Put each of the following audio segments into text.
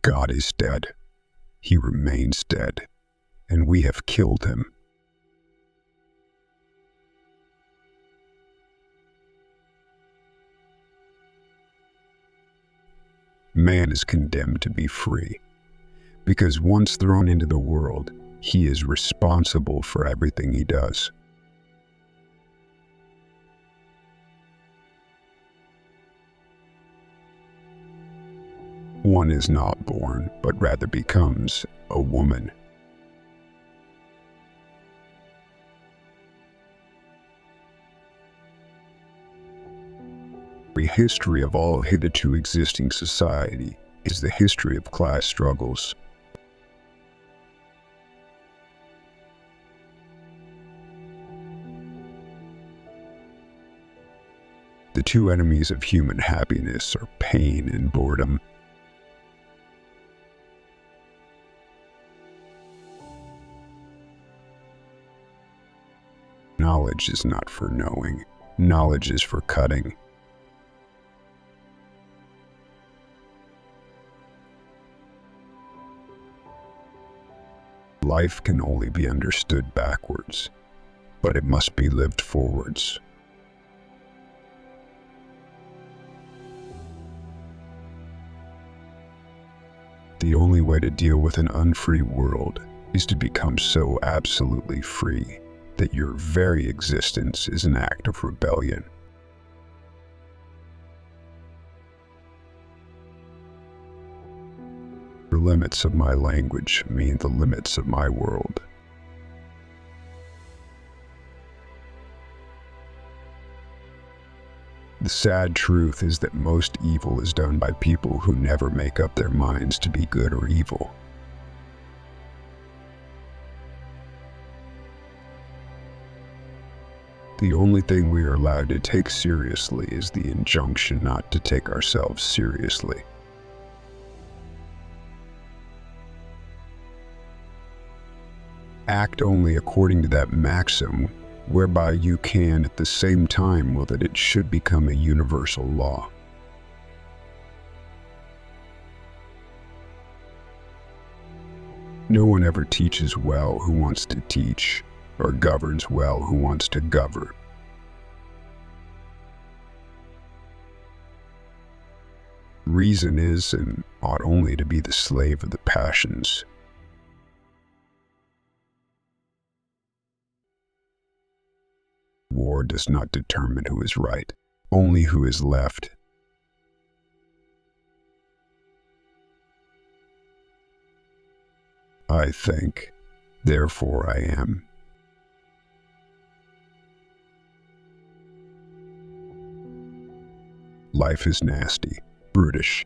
God is dead. He remains dead, and we have killed him. Man is condemned to be free, because once thrown into the world, he is responsible for everything he does. One is not born, but rather becomes a woman. The history of all hitherto existing society is the history of class struggles. The two enemies of human happiness are pain and boredom. Knowledge is not for knowing. Knowledge is for cutting. Life can only be understood backwards, but it must be lived forwards. The only way to deal with an unfree world is to become so absolutely free that your very existence is an act of rebellion. The limits of my language mean the limits of my world. The sad truth is that most evil is done by people who never make up their minds to be good or evil. The only thing we are allowed to take seriously is the injunction not to take ourselves seriously. Act only according to that maxim, whereby you can at the same time will that it should become a universal law. No one ever teaches well who wants to teach, or governs well who wants to govern. Reason is and ought only to be the slave of the passions. War does not determine who is right, only who is left. I think, therefore I am. Life is nasty, brutish,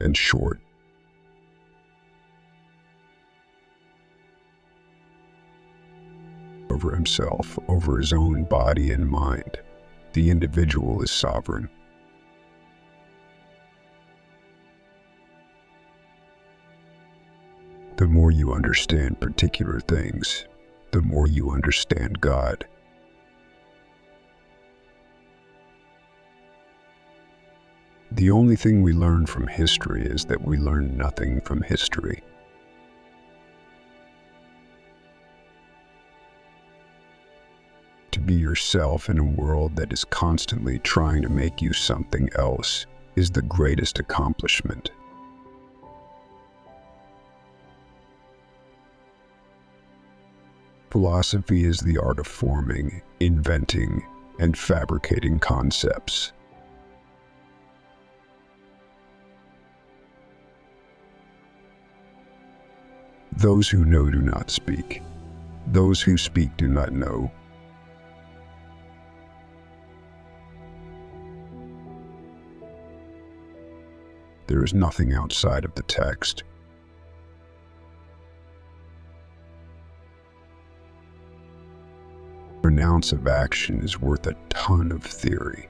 and short. Over himself, over his own body and mind, the individual is sovereign. The more you understand particular things, the more you understand God. The only thing we learn from history is that we learn nothing from history. To be yourself in a world that is constantly trying to make you something else is the greatest accomplishment. Philosophy is the art of forming, inventing, and fabricating concepts. Those who know do not speak. Those who speak do not know. There is nothing outside of the text. An ounce of action is worth a ton of theory.